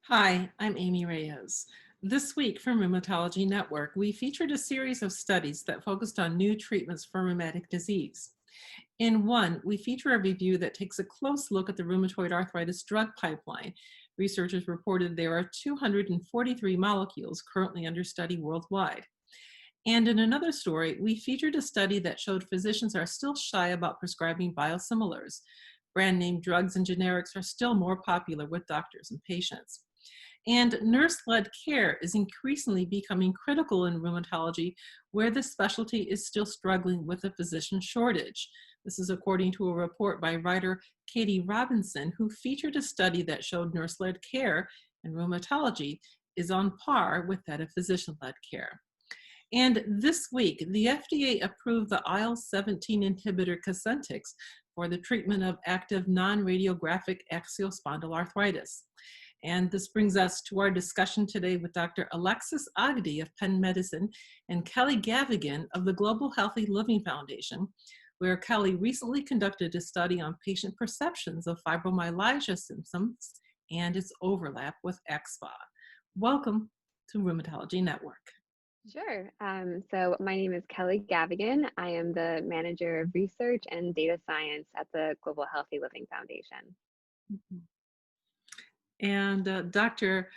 Hi, I'm Amy Reyes. This week from Rheumatology Network, we featured a series of studies that focused on new treatments for rheumatic disease. In one, we feature a review that takes a close look at the rheumatoid arthritis drug pipeline. Researchers reported there are 243 molecules currently under study worldwide. And in another story, we featured a study that showed physicians are still shy about prescribing biosimilars. Brand name drugs and generics are still more popular with doctors and patients. And nurse-led care is increasingly becoming critical in rheumatology, where the specialty is still struggling with a physician shortage. This is according to a report by writer Katie Robinson, who featured a study that showed nurse-led care in rheumatology is on par with that of physician-led care. And this week, the FDA approved the IL-17 inhibitor Cosentyx for the treatment of active non-radiographic axial spondyloarthritis. And this brings us to our discussion today with Dr. Alexis Ogdie of Penn Medicine and Kelly Gavigan of the Global Healthy Living Foundation, where Kelly recently conducted a study on patient perceptions of fibromyalgia symptoms and its overlap with axSpA. Welcome to Rheumatology Network. Sure. So my name is Kelly Gavigan. I am the Manager of Research and Data Science at the Global Healthy Living Foundation. And Dr.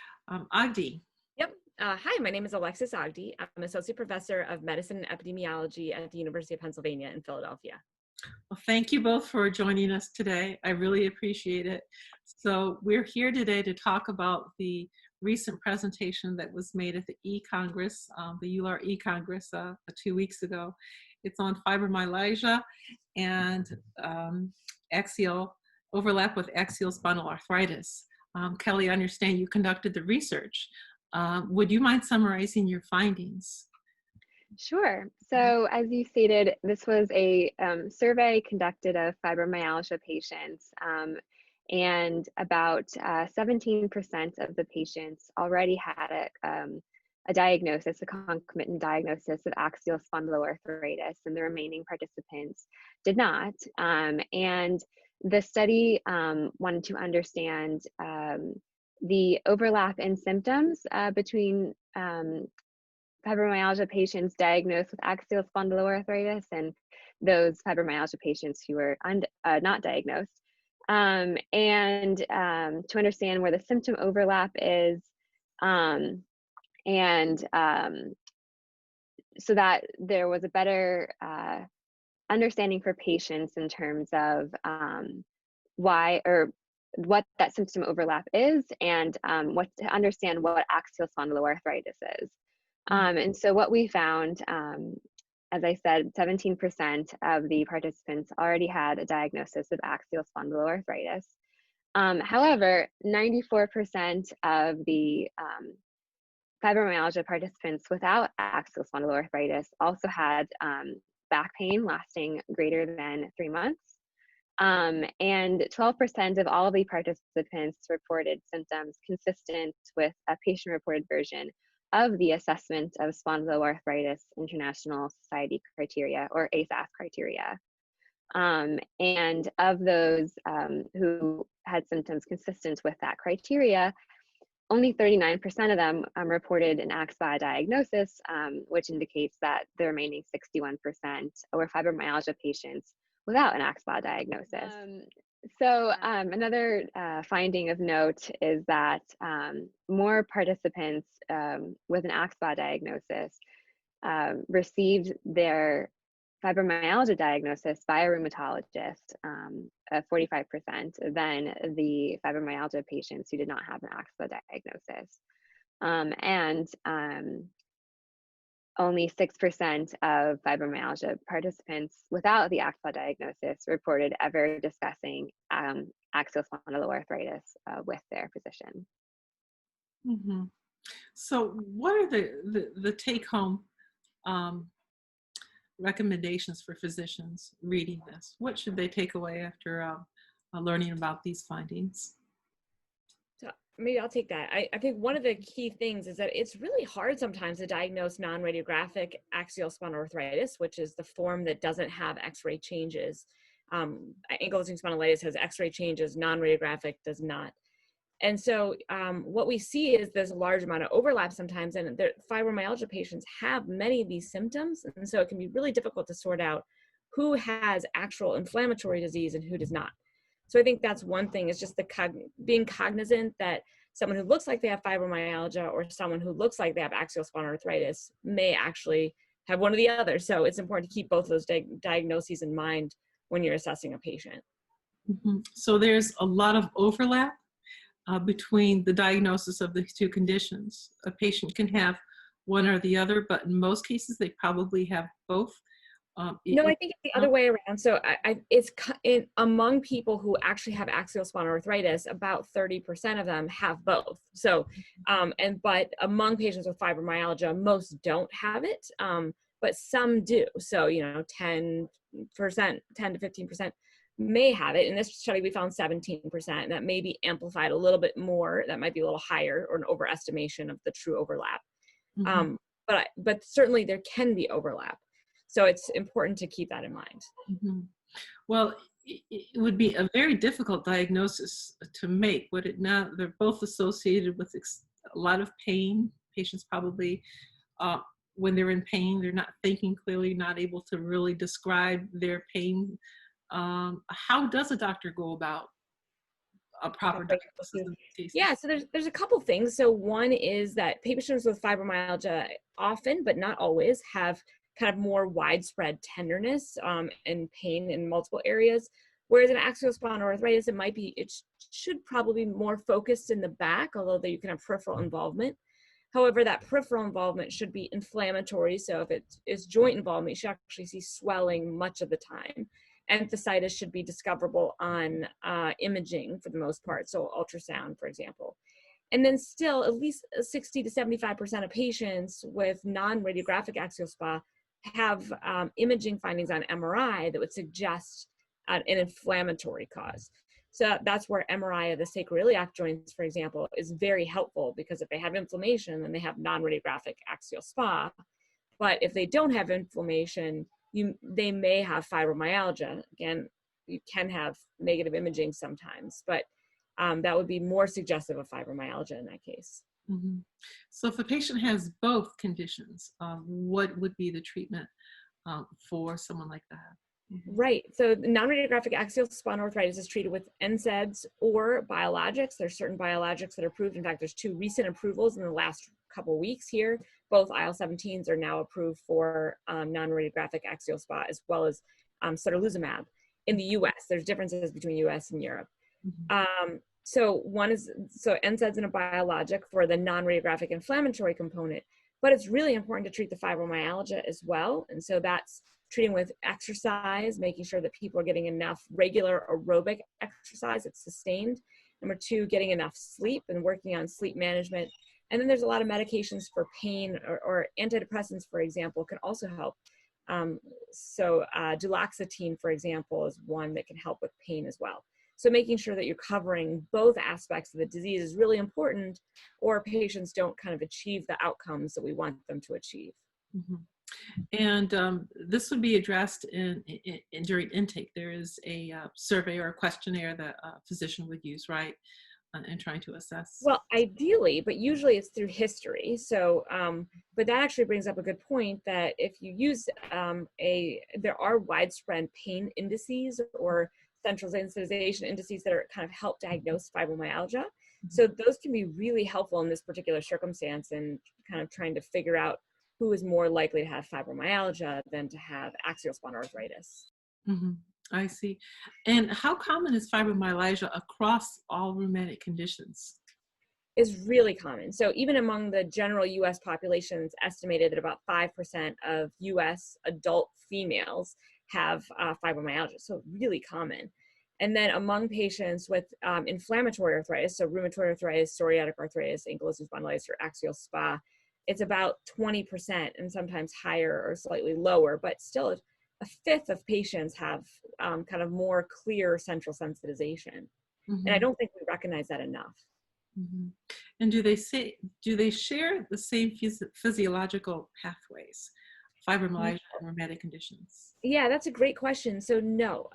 Ogdie. Yep. Hi, my name is Alexis Ogdie. I'm an Associate Professor of Medicine and Epidemiology at the University of Pennsylvania in Philadelphia. Well, thank you both for joining us today. I really appreciate it. So we're here today to talk about the recent presentation that was made at the E-Congress, the EULAR E-Congress 2 weeks ago. It's on fibromyalgia and axial overlap with axial spondyloarthritis. Kelly, I understand you conducted the research. Would you mind summarizing your findings? Sure. So as you stated, this was a survey conducted of fibromyalgia patients, and about 17% of the patients already had a diagnosis, a concomitant diagnosis of axial spondyloarthritis, and the remaining participants did not. And the study wanted to understand the overlap in symptoms between fibromyalgia patients diagnosed with axial spondyloarthritis and those fibromyalgia patients who were not diagnosed, and to understand where the symptom overlap is, so that there was a better understanding for patients in terms of why or what that symptom overlap is, and what to understand what axial spondyloarthritis is. And so what we found, as I said, 17% of the participants already had a diagnosis of axial spondyloarthritis. However, 94% of the fibromyalgia participants without axial spondyloarthritis also had back pain lasting greater than 3 months. And 12% of all of the participants reported symptoms consistent with a patient-reported version of the Assessment of Spondyloarthritis International Society criteria, or ASAS criteria. And of those who had symptoms consistent with that criteria, only 39% of them reported an axSpA diagnosis, which indicates that the remaining 61% were fibromyalgia patients without an axSpA diagnosis. So another finding of note is that more participants with an axSpA diagnosis received their fibromyalgia diagnosis by a rheumatologist, 45%, than the fibromyalgia patients who did not have an axSpA diagnosis. And only 6% of fibromyalgia participants without the axSpA diagnosis reported ever discussing axial spondyloarthritis with their physician. Mm-hmm. So what are the take-home recommendations for physicians reading this? What should they take away after learning about these findings? So maybe I'll take that. I think one of the key things is that it's really hard sometimes to diagnose non-radiographic axial spondyloarthritis, which is the form that doesn't have X-ray changes. Ankylosing spondylitis has X-ray changes, non-radiographic does not. And so what we see is there's a large amount of overlap sometimes, and the fibromyalgia patients have many of these symptoms. And so it can be really difficult to sort out who has actual inflammatory disease and who does not. So I think that's one thing, is just being cognizant that someone who looks like they have fibromyalgia or someone who looks like they have axial spondyloarthritis may actually have one or the other. So it's important to keep both of those diagnoses in mind when you're assessing a patient. So there's a lot of overlap between the diagnosis of these two conditions. A patient can have one or the other, but in most cases, they probably have both. No, I think it's the other way around. So among people who actually have axial spondyloarthritis, about 30% of them have both. So, but among patients with fibromyalgia, most don't have it, but some do. So, 10%, 10 to 15% may have it. In this study, we found 17%, and that may be amplified a little bit more. That might be a little higher, or an overestimation of the true overlap. But certainly there can be overlap. So it's important to keep that in mind. Well, it would be a very difficult diagnosis to make, would it not? They're both associated with a lot of pain. Patients probably, when they're in pain, they're not thinking clearly, not able to really describe their pain. How does a doctor go about a proper diagnosis in these cases? Yeah, so there's a couple things. So one is that patients with fibromyalgia often, but not always, have kind of more widespread tenderness and pain in multiple areas. Whereas in axial spondyloarthritis, it should probably be more focused in the back, although you can have peripheral involvement. However, that peripheral involvement should be inflammatory. So if it is joint involvement, you should actually see swelling much of the time. Enthesitis should be discoverable on imaging for the most part, so ultrasound, for example. And then still, at least 60 to 75% of patients with non-radiographic axial SpA have imaging findings on MRI that would suggest an inflammatory cause. So that's where MRI of the sacroiliac joints, for example, is very helpful, because if they have inflammation, then they have non-radiographic axial SpA. But if they don't have inflammation, they may have fibromyalgia. Again, you can have negative imaging sometimes, but that would be more suggestive of fibromyalgia in that case. So if a patient has both conditions, what would be the treatment for someone like that? Right. So the non-radiographic axial spondyloarthritis is treated with NSAIDs or biologics. There's certain biologics that are approved. In fact, there's 2 recent approvals in the last couple of weeks here. Both IL-17s are now approved for non-radiographic axial SpA, as well as sotolizumab in the US. There's differences between US and Europe. So NSAIDs and a biologic for the non-radiographic inflammatory component, but it's really important to treat the fibromyalgia as well. And so that's treating with exercise, making sure that people are getting enough regular aerobic exercise that's sustained. Number 2, getting enough sleep and working on sleep management. And then there's a lot of medications for pain, or antidepressants, for example, can also help. Duloxetine, for example, is one that can help with pain as well. So making sure that you're covering both aspects of the disease is really important, or patients don't kind of achieve the outcomes that we want them to achieve. And this would be addressed during intake. There is a survey or a questionnaire that a physician would use, right, in trying to assess? Well, ideally, but usually it's through history. So, but that actually brings up a good point, that if you use there are widespread pain indices or central sensitization indices that are kind of help diagnose fibromyalgia. So those can be really helpful in this particular circumstance, and kind of trying to figure out who is more likely to have fibromyalgia than to have axial spondyloarthritis. I see. And how common is fibromyalgia across all rheumatic conditions? Is really common. So even among the general US population, it's estimated that about 5% of US adult females have fibromyalgia, so really common. And then among patients with inflammatory arthritis, so rheumatoid arthritis, psoriatic arthritis, ankylosing spondylitis, or axial SpA, it's about 20%, and sometimes higher or slightly lower, but still a fifth of patients have kind of more clear central sensitization. And I don't think we recognize that enough. And do they share the same physiological pathways, fibromyalgia and rheumatic conditions? Yeah, that's a great question. So no,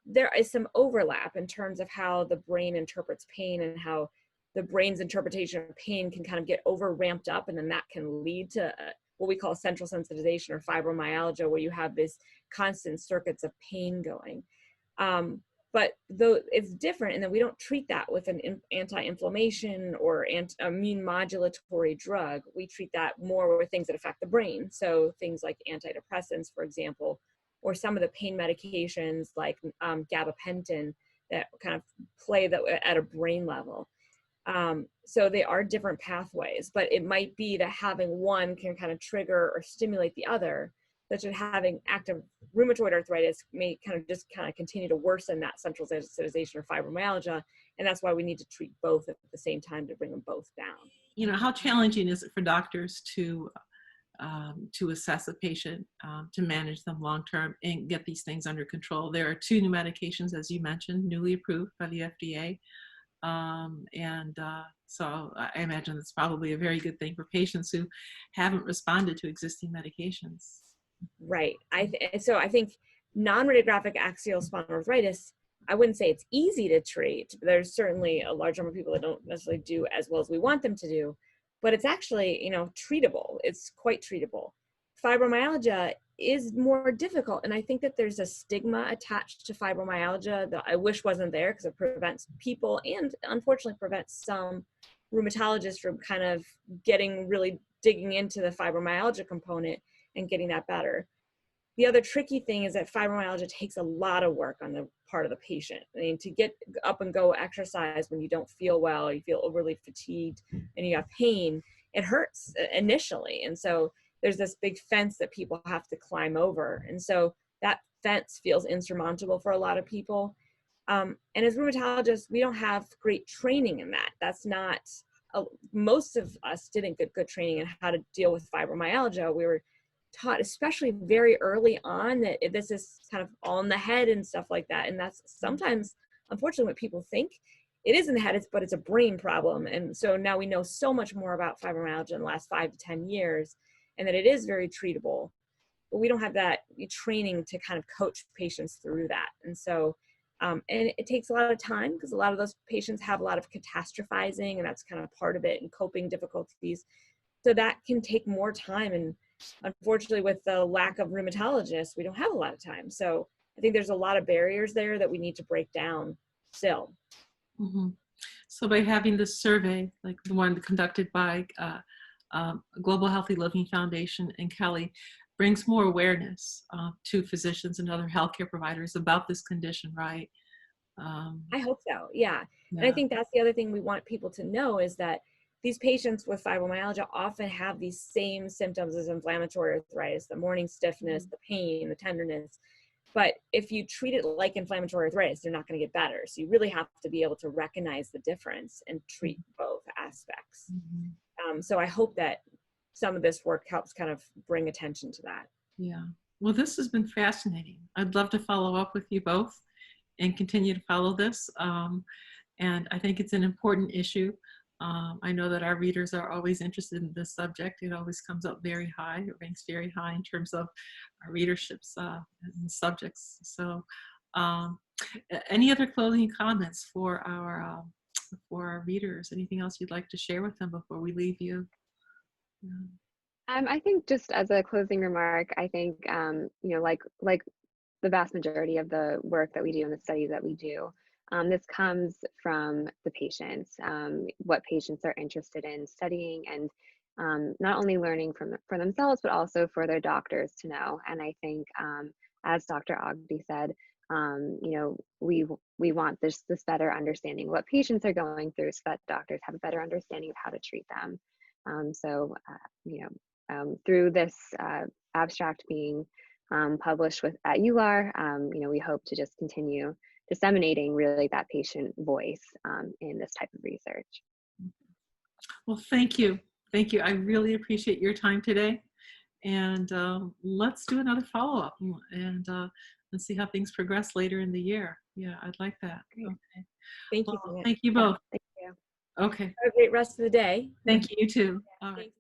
there is some overlap in terms of how the brain interprets pain and how the brain's interpretation of pain can kind of get over ramped up, and then that can lead to what we call central sensitization or fibromyalgia, where you have this constant circuits of pain going. But though it's different in that we don't treat that with an anti-inflammation or immune modulatory drug. We treat that more with things that affect the brain. So things like antidepressants, for example, or some of the pain medications like gabapentin that kind of play that at a brain level. So they are different pathways, but it might be that having one can kind of trigger or stimulate the other, such as having active rheumatoid arthritis may kind of continue to worsen that central sensitization or fibromyalgia. And that's why we need to treat both at the same time to bring them both down. You know, how challenging is it for doctors to assess a patient, to manage them long-term and get these things under control? There are 2 new medications, as you mentioned, newly approved by the FDA. So I imagine it's probably a very good thing for patients who haven't responded to existing medications. Right. So I think non-radiographic axial spondyloarthritis, I wouldn't say it's easy to treat. There's certainly a large number of people that don't necessarily do as well as we want them to do, but it's actually, you know, treatable. It's quite treatable. Fibromyalgia is more difficult, and I think that there's a stigma attached to fibromyalgia that I wish wasn't there, because it prevents people and unfortunately prevents some rheumatologists from kind of digging into the fibromyalgia component and getting that better. The other tricky thing is that fibromyalgia takes a lot of work on the part of the patient. I mean, to get up and go exercise when you don't feel well, or you feel overly fatigued and you have pain, it hurts initially. And so there's this big fence that people have to climb over. And so that fence feels insurmountable for a lot of people. And as rheumatologists, we don't have great training in that. That's not, most of us didn't get good training in how to deal with fibromyalgia. We were taught, especially very early on, that this is kind of all in the head and stuff like that. And that's sometimes, unfortunately, what people think. It is in the head, but it's a brain problem. And so now we know so much more about fibromyalgia in the last 5 to 10 years, and that it is very treatable. But we don't have that training to kind of coach patients through that. And so, and it takes a lot of time, because a lot of those patients have a lot of catastrophizing, and that's kind of part of it, and coping difficulties. So that can take more time. And unfortunately, with the lack of rheumatologists, we don't have a lot of time. So I think there's a lot of barriers there that we need to break down still. Mm-hmm. So by having this survey, like the one conducted by Global Healthy Living Foundation and Kelly, brings more awareness to physicians and other healthcare providers about this condition, right? I hope so, yeah. And I think that's the other thing we want people to know, is that these patients with fibromyalgia often have these same symptoms as inflammatory arthritis: the morning stiffness, the pain, the tenderness. But if you treat it like inflammatory arthritis, they're not going to get better. So you really have to be able to recognize the difference and treat both aspects. Mm-hmm. So I hope that some of this work helps kind of bring attention to that. Yeah. Well, this has been fascinating. I'd love to follow up with you both and continue to follow this. And I think it's an important issue. I know that our readers are always interested in this subject. It always comes up very high. It ranks very high in terms of our readerships and subjects. So any other closing comments for our readers? Anything else you'd like to share with them before we leave you? I think, just as a closing remark, I think, like the vast majority of the work that we do and the studies that we do, this comes from the patients, what patients are interested in studying, and not only learning for themselves, but also for their doctors to know. And I think, as Dr. Ogdie said, we want this better understanding of what patients are going through, so that doctors have a better understanding of how to treat them. Through this abstract being published at EULAR, we hope to just continue disseminating really that patient voice in this type of research. Well, thank you. Thank you. I really appreciate your time today. And let's do another follow-up and see how things progress later in the year. Yeah, I'd like that. Great. Okay. Thank Well, you. thank you both. Thank you. Okay. Have a great rest of the day. Thank you, you too. All right. Thanks.